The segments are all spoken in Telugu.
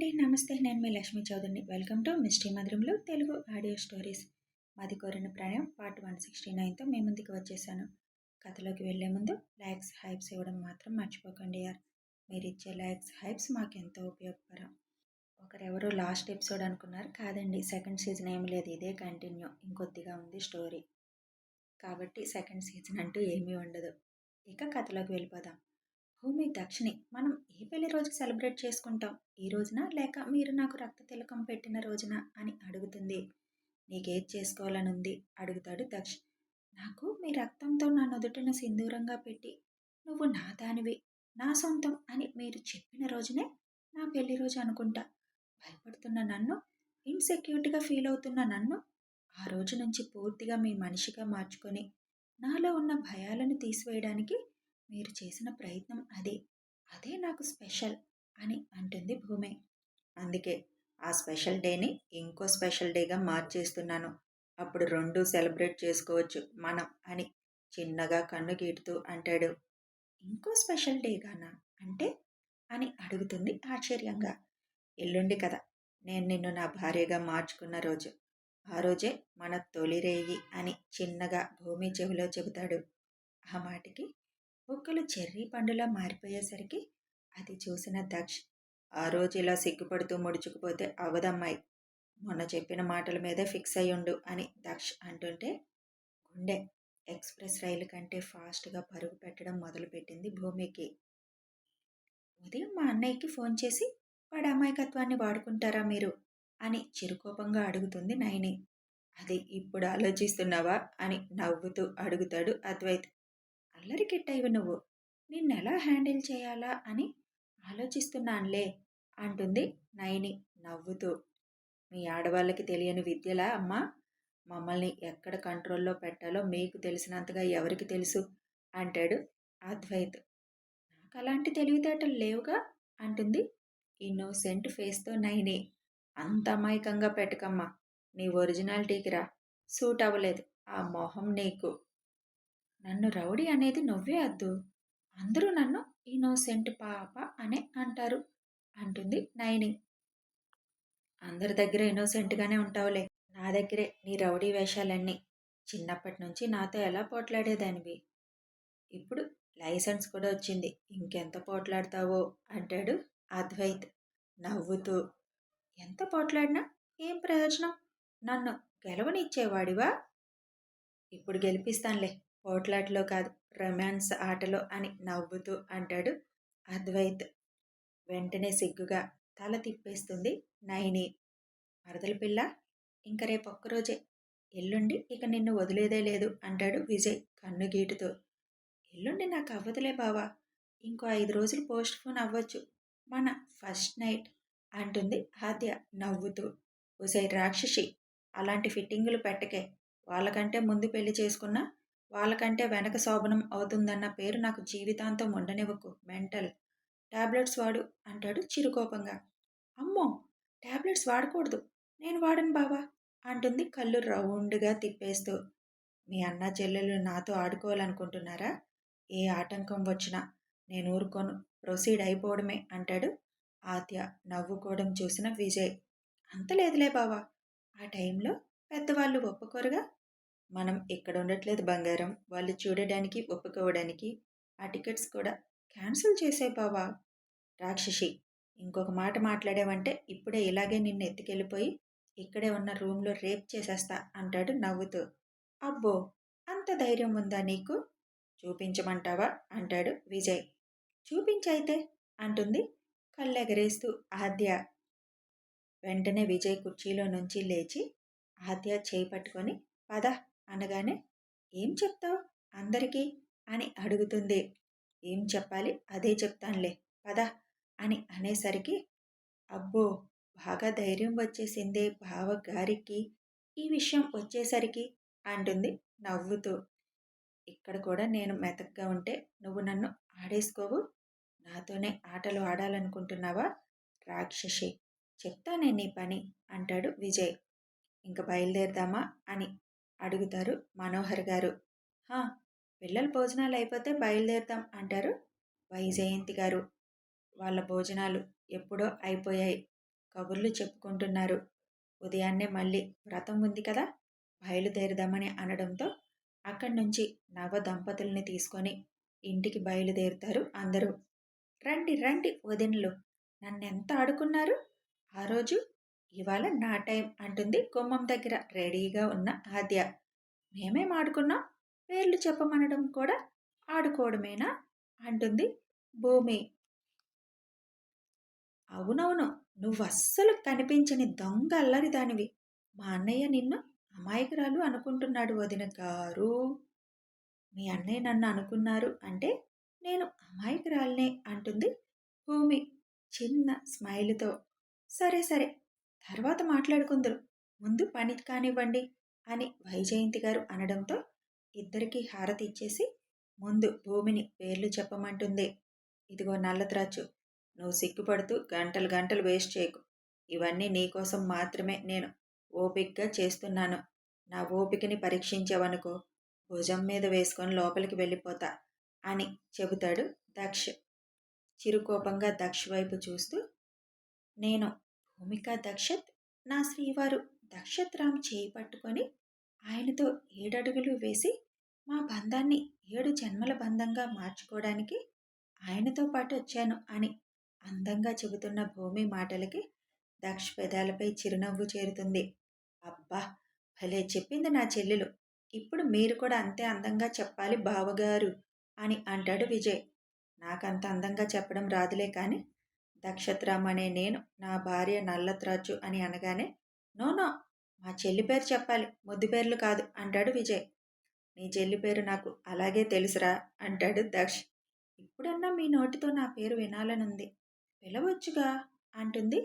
అండి. నమస్తే. నేను మీ లక్ష్మీ చౌదరిని. వెల్కమ్ టు మిస్టరీ మధురంలో తెలుగు ఆడియో స్టోరీస్. మాది కోరిన ప్రాయం పార్ట్ 169తో మీ ముందుకు వచ్చేసాను. కథలోకి వెళ్లే ముందు లైక్స్, హైప్స్ ఇవ్వడం మాత్రం మర్చిపోకండి యార్. మీరు ఇచ్చే లైక్స్, హైప్స్ మాకెంతో ఉపయోగకరం. ఒకరెవరో లాస్ట్ ఎపిసోడ్ అనుకున్నారు. కాదండి, సెకండ్ సీజన్ ఏమి లేదు, ఇదే కంటిన్యూ. ఇంకొద్దిగా ఉంది స్టోరీ కాబట్టి సెకండ్ సీజన్ అంటూ ఏమీ ఉండదు. ఇక కథలోకి వెళ్ళిపోదాం. భూమి, దక్షిణి మనం ఏ పెళ్లి రోజు సెలబ్రేట్ చేసుకుంటాం? ఈ రోజున, లేక మీరు నాకు రక్త తిలకం పెట్టిన రోజున అని అడుగుతుంది. నీకేది చేసుకోవాలనుంది అడుగుతాడు దక్ష్. నాకు మీ రక్తంతో నా నుదుటిన సింధూరంగా పెట్టి నువ్వు నా దానివి, నా సొంతం అని మీరు చెప్పిన రోజునే నా పెళ్లి రోజు అనుకుంటా. భయపడుతున్న నన్ను, ఇన్సెక్యూరిటీగా ఫీల్ అవుతున్న నన్ను ఆ రోజు నుంచి పూర్తిగా మీ మనిషిగా మార్చుకొని నాలో ఉన్న భయాలను తీసివేయడానికి మీరు చేసిన ప్రయత్నం అదే. అదే నాకు స్పెషల్ అని అంటుంది భూమి. అందుకే ఆ స్పెషల్ డేని ఇంకో స్పెషల్ డేగా మార్చేస్తున్నాను. అప్పుడు రెండు సెలబ్రేట్ చేసుకోవచ్చు మనం అని చిన్నగా కన్ను గీటుతూ అంటాడు. ఇంకో స్పెషల్ డేగానా అంటే అని అడుగుతుంది ఆశ్చర్యంగా. ఎల్లుండి కదా నేను నిన్ను నా భార్యగా మార్చుకున్న రోజు. ఆ రోజే మన తొలి రేయి అని చిన్నగా భూమి చెవిలో చెబుతాడు. ఆ మాటకి బుగ్గలు చెర్రీ పండులా మారిపోయేసరికి అది చూసిన దక్ష్, ఆ రోజు ఇలా సిగ్గుపడుతూ ముడుచుకుపోతే అవదమ్మాయి, మొన్న చెప్పిన మాటల మీదే ఫిక్స్ అయ్యుండు అని దక్ష్ అంటుంటే గుండె ఎక్స్ప్రెస్ రైలు కంటే ఫాస్ట్గా పరుగు పెట్టడం మొదలుపెట్టింది భూమికి. ఉదయం మా అన్నయ్యకి ఫోన్ చేసి వాడి అమాయకత్వాన్ని వాడుకుంటారా మీరు అని చిరుకోపంగా అడుగుతుంది నైని. అది ఇప్పుడు ఆలోచిస్తున్నావా అని నవ్వుతూ అడుగుతాడు అద్వైత్. అల్లరికెట్టయివి నువ్వు, నిన్నెలా హ్యాండిల్ చేయాలా అని ఆలోచిస్తున్నానులే అంటుంది నైని నవ్వుతూ. మీ ఆడవాళ్ళకి తెలియని విద్యలా అమ్మా? మమ్మల్ని ఎక్కడ కంట్రోల్లో పెట్టాలో మీకు తెలిసినంతగా ఎవరికి తెలుసు అంటాడు అద్వైత్. నాకు అలాంటి తెలివితేటలు లేవుగా అంటుంది ఇన్నోసెంట్ ఫేస్తో నైని. అంత అమాయకంగా పెట్టకమ్మా, నీ ఒరిజినాలిటీకి రా. సూట్ అవ్వలేదు ఆ మొహం నీకు. నన్ను రౌడీ అనేది నువ్వే అద్దు, అందరూ నన్ను ఇన్నోసెంట్ పాప అనే అంటారు అంటుంది నైని. అందరి దగ్గర ఇన్నోసెంట్గానే ఉంటావులే, నా దగ్గరే నీ రౌడీ వేషాలన్నీ. చిన్నప్పటి నుంచి నాతో ఎలా పోట్లాడేదానివి, ఇప్పుడు లైసెన్స్ కూడా వచ్చింది, ఇంకెంత పోట్లాడతావో అంటాడు అద్వైత్ నవ్వుతూ. ఎంత పోట్లాడినా ఏం ప్రయోజనం, నన్ను గెలవనిచ్చేవాడివా? ఇప్పుడు గెలిపిస్తానులే, పోట్లాటలో కాదు రొమాన్స్ ఆటలో అని నవ్వుతూ అంటాడు అద్వైత్. వెంటనే సిగ్గుగా తల తిప్పేస్తుంది నైని. మరదల పిల్ల, ఇంక రేపు ఒక్కరోజే, ఎల్లుండి ఇక నిన్ను వదిలేదే లేదు అంటాడు విజయ్ కన్ను గీటుతో. ఎల్లుండి నాకు అవ్వదులే బావా, ఇంకో 5 రోజులు పోస్ట్ పోన్ అవ్వచ్చు మన ఫస్ట్ నైట్ అంటుంది ఆద్య నవ్వుతూ. ఉసై రాక్షసి, అలాంటి ఫిట్టింగులు పెట్టకే, వాళ్ళకంటే ముందు పెళ్లి చేసుకున్నా వాళ్ళకంటే వెనక శోభనం అవుతుందన్న పేరు నాకు జీవితాంతం ఉండనివ్వకు మెంటల్. టాబ్లెట్స్ వాడు అంటాడు చిరుకోపంగా. అమ్మో, టాబ్లెట్స్ వాడకూడదు, నేను వాడను బావా అంటుంది కళ్ళు రౌండ్గా తిప్పేస్తూ. మీ అన్న చెల్లెలు నాతో ఆడుకోవాలనుకుంటున్నారా? ఏ ఆటంకం వచ్చినా నేను ఊరుకోను, ప్రొసీడ్ అయిపోవడమే అంటాడు ఆద్య నవ్వుకోవడం చూసిన విజయ్. అంత లేదులే బావా, ఆ టైంలో పెద్దవాళ్ళు ఒప్పుకోరుగా. మనం ఇక్కడ ఉండట్లేదు బంగారం, వాళ్ళు చూడడానికి ఒప్పుకోవడానికి. ఆ టికెట్స్ కూడా క్యాన్సిల్ చేసే బావా. రాక్షసి, ఇంకొక మాట మాట్లాడావంటే ఇప్పుడే ఇలాగే నిన్ను ఎత్తుకెళ్ళిపోయి ఇక్కడే ఉన్న రూమ్లో రేప్ చేసేస్తా అంటాడు నవ్వుతూ. అబ్బో, అంత ధైర్యం ఉందా నీకు? చూపించమంటావా అంటాడు విజయ్. చూపించైతే అంటుంది కళ్ళెగరేస్తూ ఆద్య. వెంటనే విజయ్ కుర్చీలో నుంచి లేచి ఆద్య చేయి పట్టుకొని పద అనగానే, ఏం చెప్తావు అందరికీ అని అడుగుతుంది. ఏం చెప్పాలి అదే చెప్తానులే పద అని అనేసరికి, అబ్బో, బాగా ధైర్యం వచ్చేసిందే బావగారికి ఈ విషయం వచ్చేసరికి అంటుంది నవ్వుతూ. ఇక్కడ కూడా నేను మెతకగా ఉంటే నువ్వు నన్ను ఆడేసుకోవు, నాతోనే ఆటలు ఆడాలనుకుంటున్నావా రాక్షసి, చెప్తానే నీ పని అంటాడు విజయ్. ఇంక బయలుదేరదామా అని అడుగుతారు మనోహర్ గారు. పిల్లల భోజనాలు అయిపోతే బయలుదేరదాం అంటారు వైజయంతి గారు. వాళ్ళ భోజనాలు ఎప్పుడో అయిపోయాయి, కబుర్లు చెప్పుకుంటున్నారు. ఉదయాన్నే మళ్ళీ వ్రతం ఉంది కదా, బయలుదేరుదామని అనడంతో అక్కడి నుంచి నవ దంపతుల్ని తీసుకొని ఇంటికి బయలుదేరుతారు అందరూ. రండి రండి వదినలు, నన్నెంత ఆడుకున్నారు ఆ రోజు, ఇవాళ నా టైం అంటుంది గుమ్మం దగ్గర రెడీగా ఉన్న ఆద్య. మేమేం ఆడుకున్నాం, పేర్లు చెప్పమనడం కూడా ఆడుకోవడమేనా అంటుంది భూమి. అవునవును, నువ్వస్సలు కనిపించని దొంగ అల్లరిదానివి. మా అన్నయ్య నిన్ను అమాయకురాలు అనుకుంటున్నాడు వదిన గారు. మీ అన్నయ్య నన్ను అనుకున్నారు అంటే నేను అమాయకురాలనే అంటుంది భూమి చిన్న స్మైల్తో. సరే సరే, తర్వాత మాట్లాడుకుందరు, ముందు పని కానివ్వండి అని వైజయంతి గారు అనడంతో ఇద్దరికీ హారతి ఇచ్చేసి ముందు భూమిని పేర్లు చెప్పమంటుంది. ఇదిగో నల్లత్రాచు, నువ్వు సిగ్గుపడుతూ గంటలు గంటలు వేస్ట్ చేయకు. ఇవన్నీ నీకోసం మాత్రమే నేను ఓపికగా చేస్తున్నాను. నా ఓపికని పరీక్షించావనుకో, భుజం మీద వేసుకొని లోపలికి వెళ్ళిపోతా అని చెబుతాడు దక్ష్. చిరుకోపంగా దక్ష్ వైపు చూస్తూ, నేను భూమిక దక్షత్, నా శ్రీవారు దక్షత్ రామ్ చేయి పట్టుకొని ఆయనతో 7 అడుగులు వేసి మా బంధాన్ని 7 జన్మల బంధంగా మార్చుకోవడానికి ఆయనతో పాటు వచ్చాను అని అందంగా చెబుతున్న భూమి మాటలకి దక్ష్ పెదాలపై చిరునవ్వు చేరుతుంది. అబ్బా, భలే చెప్పింది నా చెల్లెలు. ఇప్పుడు మీరు కూడా అంతే అందంగా చెప్పాలి బావగారు అని అంటాడు విజయ్. నాకంత అందంగా చెప్పడం రాదులే కానీ దక్షత్రామ్ అనే నేను నా భార్య నల్లత్రాచు అని అనగానే నో నో, మా చెల్లి పేరు చెప్పాలి, ముద్దు పేర్లు కాదు అంటాడు విజయ్. నీ చెల్లి పేరు నాకు అలాగే తెలుసురా అంటాడు దక్ష్. ఇప్పుడన్నా మీ నోటితో నా పేరు వినాలనుంది, పిలవచ్చుగా అంటుంది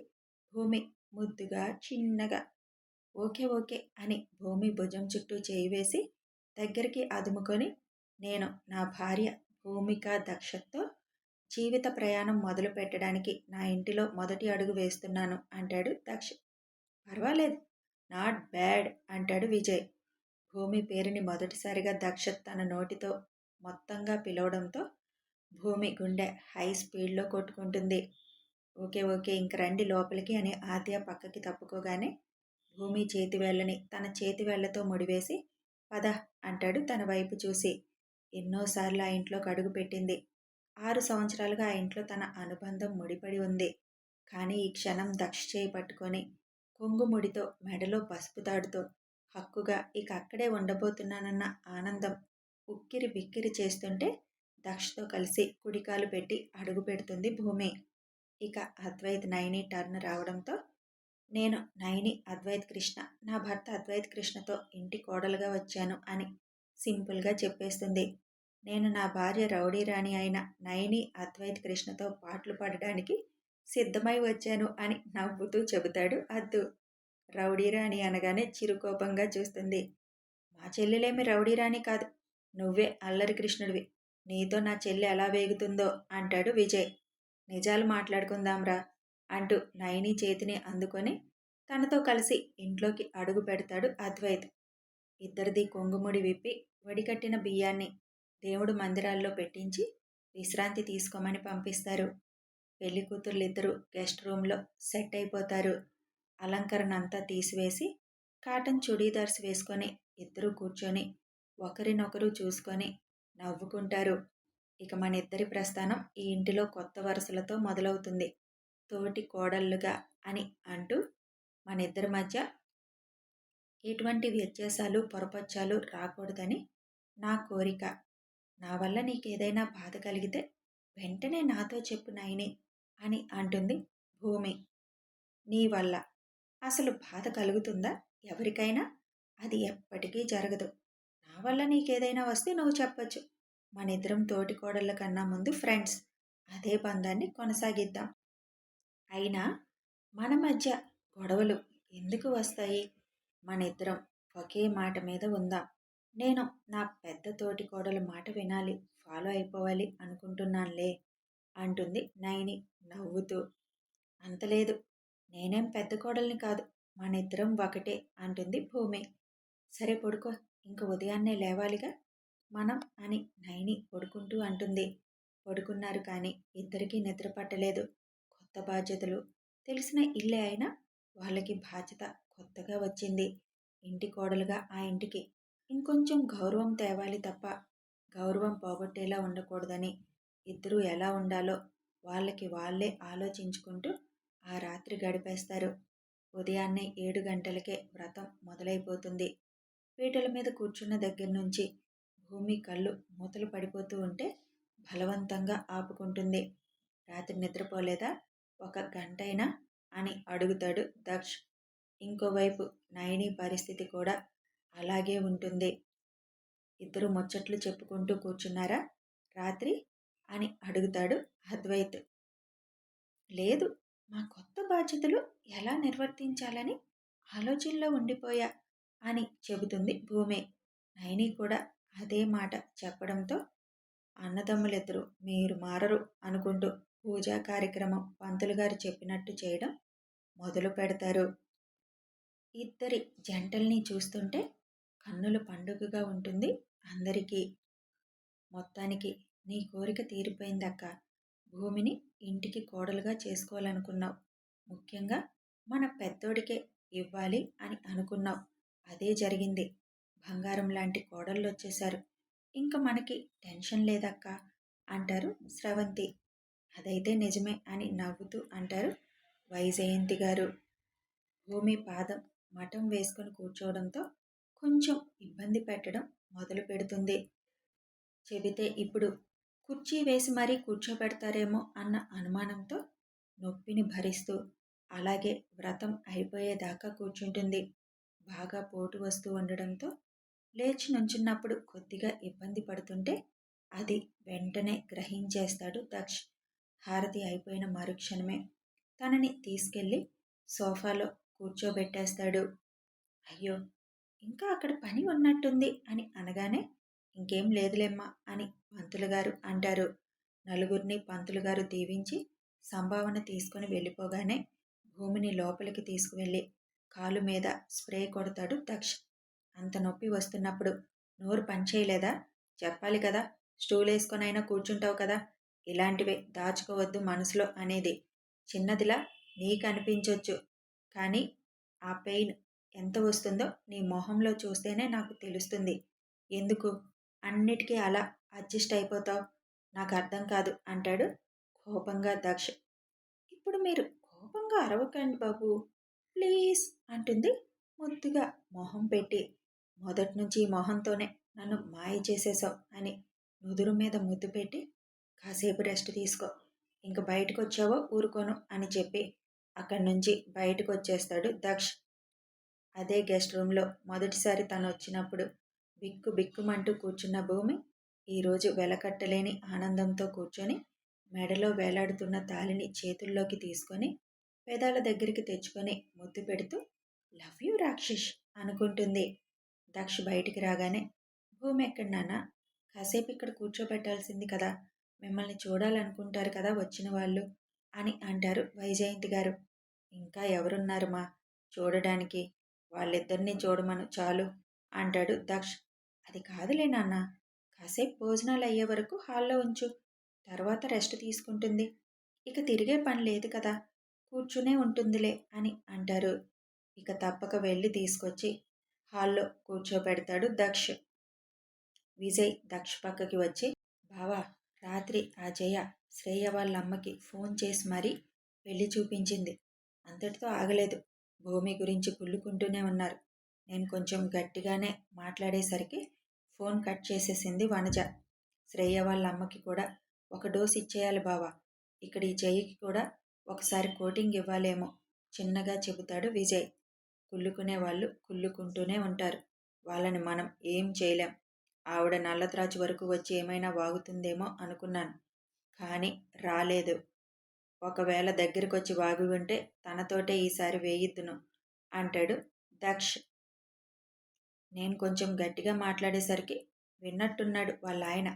భూమి ముద్దుగా చిన్నగా. ఓకే ఓకే అని భూమి భుజం చుట్టూ చేయి వేసి దగ్గరికి అదుముకొని నేను నా భార్య భూమిక దక్షతో జీవిత ప్రయాణం మొదలు పెట్టడానికి నా ఇంటిలో మొదటి అడుగు వేస్తున్నాను అంటాడు దక్ష్. పర్వాలేదు, నాట్ బ్యాడ్ అంటాడు విజయ్. భూమి పేరుని మొదటిసారిగా దక్షత్ తన నోటితో మొత్తంగా పిలవడంతో భూమి గుండె హై స్పీడ్లో కొట్టుకుంటుంది. ఓకే ఓకే, ఇంక రండి లోపలికి అని ఆద్య పక్కకి తప్పుకోగానే భూమి చేతివేళ్ళని తన చేతివేళ్లతో ముడివేసి పద అంటాడు తన వైపు చూసి. ఎన్నోసార్లు ఆ ఇంట్లోకి అడుగు పెట్టింది. 6 సంవత్సరాలుగా ఆ ఇంట్లో తన అనుబంధం ముడిపడి ఉంది. కానీ ఈ క్షణం దక్ష చేయి పట్టుకొని కొంగుముడితో మెడలో పసుపు తాడుతో హక్కుగా ఇక అక్కడే ఉండబోతున్నానన్న ఆనందం ఉక్కిరి బిక్కిరి చేస్తుంటే దక్షతో కలిసి కుడికాలు పెట్టి అడుగు పెడుతుంది భూమి. ఇక అద్వైత్ నైని టర్న్ రావడంతో నేను నైని అద్వైత్ కృష్ణ, నా భర్త అద్వైత్ కృష్ణతో ఇంటి కోడలుగా వచ్చాను అని సింపుల్గా చెప్పేస్తుంది. నేను నా భార్య రౌడీ రాణి అయిన నైని అద్వైత్ కృష్ణతో పాటలు పాడడానికి సిద్ధమై వచ్చాను అని నవ్వుతూ చెబుతాడు అద్దు. రౌడీ రాణి అనగానే చిరుకోపంగా చూస్తుంది. మా చెల్లెలేమి రౌడీ రాణి కాదు, నువ్వే అల్లరి కృష్ణుడివి, నీతో నా చెల్లె ఎలా వేగుతుందో అంటాడు విజయ్. నిజాలు మాట్లాడుకుందాంరా అంటూ నైని చేతిని అందుకొని తనతో కలిసి ఇంట్లోకి అడుగు పెడతాడు అద్వైత్. ఇద్దరిది కొంగుముడి విప్పి వడికట్టిన బియ్యాన్ని దేవుడు మందిరాల్లో పెట్టించి విశ్రాంతి తీసుకోమని పంపిస్తారు. పెళ్లి కూతుర్లిద్దరూ గెస్ట్ రూమ్లో సెట్ అయిపోతారు. అలంకరణ అంతా తీసివేసి కాటన్ చుడీదార్స్ వేసుకొని ఇద్దరూ కూర్చొని ఒకరినొకరు చూసుకొని నవ్వుకుంటారు. ఇక మన ఇద్దరి ప్రస్థానం ఈ ఇంటిలో కొత్త వరుసలతో మొదలవుతుంది, తోటి కోడళ్ళుగా అని అంటూ మన ఇద్దరి మధ్య ఎటువంటి వ్యత్యాసాలు పొరపచ్చాలు రాకూడదని నా కోరిక. నా వల్ల నీకేదైనా బాధ కలిగితే వెంటనే నాతో చెప్పు నైని అని అంటుంది భూమి. నీ వల్ల అసలు బాధ కలుగుతుందా ఎవరికైనా? అది ఎప్పటికీ జరగదు. నా వల్ల నీకేదైనా వస్తే నువ్వు చెప్పచ్చు. మన ఇద్దరం తోటి కోడళ్ళ కన్నా ముందు ఫ్రెండ్స్, అదే బంధాన్ని కొనసాగిద్దాం. అయినా మన మధ్య గొడవలు ఎందుకు వస్తాయి? మన ఇద్దరం ఒకే మాట మీద ఉందాం. నేను నా పెద్ద తోటి కోడల మాట వినాలి, ఫాలో అయిపోవాలి అనుకుంటున్నానులే అంటుంది నైని నవ్వుతూ. అంతలేదు, నేనేం పెద్ద కోడల్ని కాదు, మన ఇద్దరం ఒకటే అంటుంది భూమి. సరే పడుకో, ఇంక ఉదయాన్నే లేవాలిగా మనం అని నైని పడుకుంటూ అంటుంది. పడుకున్నారు కానీ ఇద్దరికీ నిద్ర పట్టలేదు. కొత్త బాధ్యతలు, తెలిసిన ఇల్లే అయినా వాళ్ళకి బాధ్యత కొత్తగా వచ్చింది. ఇంటి కోడలుగా ఆ ఇంటికి ఇంకొంచెం గౌరవం తేవాలి తప్ప గౌరవం పోగొట్టేలా ఉండకూడదని ఇద్దరూ ఎలా ఉండాలో వాళ్ళకి వాళ్ళే ఆలోచించుకుంటూ ఆ రాత్రి గడిపేస్తారు. ఉదయాన్నే 7 గంటలకే వ్రతం మొదలైపోతుంది. పీటల మీద కూర్చున్న దగ్గర నుంచి భూమి కళ్ళు మూతలు పడిపోతూ ఉంటే బలవంతంగా ఆపుకుంటుంది. రాత్రి నిద్రపోలేదా? ఒక గంటైనా అని అడుగుతాడు దక్ష్. ఇంకోవైపు నయని పరిస్థితి కూడా అలాగే ఉంటుంది. ఇద్దరు ముచ్చట్లు చెప్పుకుంటూ కూర్చున్నారా రాత్రి అని అడుగుతాడు అద్వైత్. లేదు, మా కొత్త బాధ్యతలు ఎలా నిర్వర్తించాలని ఆలోచనలో ఉండిపోయా అని చెబుతుంది భూమి. నయని కూడా అదే మాట చెప్పడంతో అన్నదమ్ములిద్దరూ మీరు మారరు అనుకుంటూ పూజా కార్యక్రమం పంతులు గారు చెప్పినట్టు చేయడం మొదలు పెడతారు. ఇద్దరి జంటల్ని చూస్తుంటే కన్నుల పండుగగా ఉంటుంది అందరికీ. మొత్తానికి నీ కోరిక తీరిపోయిందక్క. భూమిని ఇంటికి కోడలుగా చేసుకోవాలనుకున్నావు. ముఖ్యంగా మన పెద్దోడికే ఇవ్వాలి అని అనుకున్నావు. అదే జరిగింది. బంగారం లాంటి కోడళ్ళు వచ్చేశారు. ఇంక మనకి టెన్షన్ లేదక్క అంటారు స్రవంతి. అదైతే నిజమే అని నవ్వుతూ అంటారు వైజయంతి గారు. భూమి పాదం మఠం వేసుకుని కూర్చోవడంతో కొంచెం ఇబ్బంది పెట్టడం మొదలు పెడుతుంది. చెబితే ఇప్పుడు కుర్చీ వేసి మరీ కూర్చోబెడతారేమో అన్న అనుమానంతో నొప్పిని భరిస్తూ అలాగే వ్రతం అయిపోయేదాకా కూర్చుంటుంది. బాగా పోటు వస్తూ ఉండడంతో లేచి నుంచున్నప్పుడు కొద్దిగా ఇబ్బంది పడుతుంటే అది వెంటనే గ్రహించేస్తాడు దక్ష్. హారతి అయిపోయిన మరుక్షణమే తనని తీసుకెళ్ళి సోఫాలో కూర్చోబెట్టేస్తాడు. అయ్యో, ఇంకా అక్కడ పని ఉన్నట్టుంది అని అనగానే ఇంకేం లేదులేమ్మా అని పంతులుగారు అంటారు. నలుగురిని పంతులుగారు దీవించి సంభావన తీసుకుని వెళ్ళిపోగానే భూమిని లోపలికి తీసుకువెళ్ళి కాలు మీద స్ప్రే కొడతాడు దక్ష్. అంత నొప్పి వస్తున్నప్పుడు నోరు పనిచేయలేదా? చెప్పాలి కదా, స్టూల్ వేసుకొనైనా కూర్చుంటావు కదా. ఇలాంటివే దాచుకోవద్దు మనసులో అనేది. చిన్నదిలా నీకు అనిపించొచ్చు, కానీ ఆ పెయిన్ ఎంత వస్తుందో నీ మొహంలో చూస్తేనే నాకు తెలుస్తుంది. ఎందుకు అన్నిటికీ అలా అడ్జస్ట్ అయిపోతావు? నాకు అర్థం కాదు అంటాడు కోపంగా దక్ష్. ఇప్పుడు మీరు కోపంగా అరవకండి బాబు ప్లీజ్ అంటుంది ముద్దుగా మొహం పెట్టి. మొదటి నుంచి ఈ మొహంతోనే నన్ను మాయ చేసేసావు అని నుదురు మీద ముద్దు పెట్టి కాసేపు రెస్ట్ తీసుకో, ఇంక బయటకు వచ్చావో ఊరుకోను అని చెప్పి అక్కడి నుంచి బయటకు వచ్చేస్తాడు దక్ష్. అదే గెస్ట్ రూమ్లో మొదటిసారి తను వచ్చినప్పుడు బిక్కు బిక్కుమంటూ కూర్చున్న భూమి ఈరోజు వెలకట్టలేని ఆనందంతో కూర్చొని మెడలో వేలాడుతున్న తాలిని చేతుల్లోకి తీసుకొని పెదాల దగ్గరికి తెచ్చుకొని ముద్దు పెడుతూ లవ్ యూ రాక్షిష్ అనుకుంటుంది. దక్ష్ బయటికి రాగానే భూమి ఎక్కడి నాన్న, కాసేపు ఇక్కడ కూర్చోబెట్టాల్సింది కదా, మిమ్మల్ని చూడాలనుకుంటారు కదా వచ్చిన వాళ్ళు అని అంటారు వైజయంతి గారు. ఇంకా ఎవరున్నారు మా చూడడానికి, వాళ్ళిద్దరినీ చూడమను చాలు అంటాడు దక్ష్. అది కాదులే నాన్న, కాసేపు భోజనాలు అయ్యే వరకు హాల్లో ఉంచు, తర్వాత రెస్ట్ తీసుకుంటుంది. ఇక తిరిగే పని లేదు కదా, కూర్చునే ఉంటుందిలే అని అంటారు. ఇక తప్పక వెళ్ళి తీసుకొచ్చి హాల్లో కూర్చోబెడతాడు దక్ష్. విజయ్ దక్ష్ పక్కకి వచ్చి బావా, రాత్రి ఆ జయ శ్రేయ వాళ్ళ అమ్మకి ఫోన్ చేసి మరీ పెళ్లి చూపించింది. అంతటితో ఆగలేదు, భూమి గురించి కుళ్ళుకుంటూనే ఉన్నారు. నేను కొంచెం గట్టిగానే మాట్లాడేసరికి ఫోన్ కట్ చేసేసింది వనజ. శ్రేయ వాళ్ళ అమ్మకి కూడా ఒక డోస్ ఇచ్చేయాలి బావా, ఇక్కడ ఈ జయకి కూడా ఒకసారి కోటింగ్ ఇవ్వాలేమో చిన్నగా చెబుతాడు విజయ్. కుళ్ళుకునే వాళ్ళు కుళ్ళుకుంటూనే ఉంటారు, వాళ్ళని మనం ఏం చేయలేం. ఆవిడ నల్లత్రాచు వరకు వచ్చి ఏమైనా వాగుతుందేమో అనుకున్నాను, కానీ రాలేదు. ఒకవేళ దగ్గరకొచ్చి వాగి ఉంటే తనతోటే ఈసారి వేయిద్దును అంటాడు దక్ష్. నేను కొంచెం గట్టిగా మాట్లాడేసరికి విన్నట్టున్నాడు వాళ్ళ ఆయన,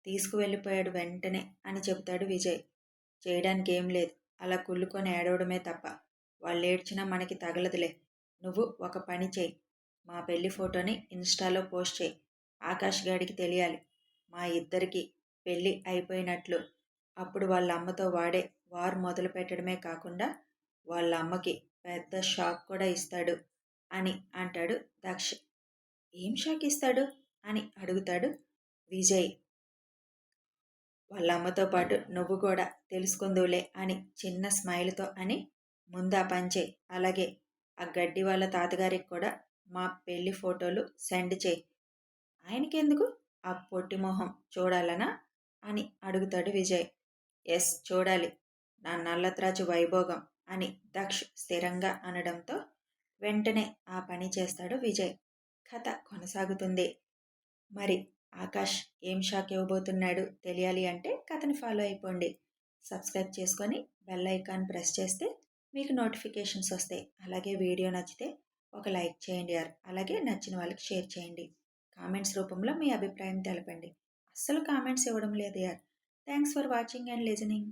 తీసుకువెళ్ళిపోయాడు వెంటనే అని చెబుతాడు విజయ్. చేయడానికి ఏం లేదు, అలా కుళ్ళుకొని ఏడవడమే తప్ప. వాళ్ళు ఏడ్చినా మనకి తగలదులే. నువ్వు ఒక పని చేయి, మా పెళ్లి ఫోటోని ఇన్స్టాలో పోస్ట్ చేయి. ఆకాష్ గాడికి తెలియాలి మా ఇద్దరికి పెళ్ళి అయిపోయినట్లు. అప్పుడు వాళ్ళ అమ్మతో వాడే వార్ మొదలు పెట్టడమే కాకుండా వాళ్ళ అమ్మకి పెద్ద షాక్ కూడా ఇస్తాడు అని అంటాడు దక్ష్. ఏం షాక్ ఇస్తాడు అని అడుగుతాడు విజయ్. వాళ్ళ అమ్మతో పాటు నువ్వు కూడా తెలుసుకుందువులే అని చిన్న స్మైల్తో అని, ముందు ఆ పంచే, అలాగే ఆ గడ్డి వాళ్ళ తాతగారికి కూడా మా పెళ్లి ఫోటోలు సెండ్ చేయి. ఆయనకెందుకు, ఆ పొట్టి మొహం చూడాలనా అని అడుగుతాడు విజయ్. ఎస్, చూడాలి, నా నల్లత్రాజు వైభోగం అని దక్ష్ స్థిరంగా అనడంతో వెంటనే ఆ పని చేస్తాడు విజయ్. కథ కొనసాగుతుంది. మరి ఆకాష్ ఏం షాక్ ఇవ్వబోతున్నాడు తెలియాలి అంటే కథని ఫాలో అయిపోండి. సబ్స్క్రైబ్ చేసుకొని బెల్ ఐకాన్ ప్రెస్ చేస్తే మీకు నోటిఫికేషన్స్ వస్తాయి. అలాగే వీడియో నచ్చితే ఒక లైక్ చేయండి యార్. అలాగే నచ్చిన వాళ్ళకి షేర్ చేయండి. కామెంట్స్ రూపంలో మీ అభిప్రాయం తెలపండి. అస్సలు కామెంట్స్ ఇవ్వడం లేదు యార్. Thanks for watching and listening.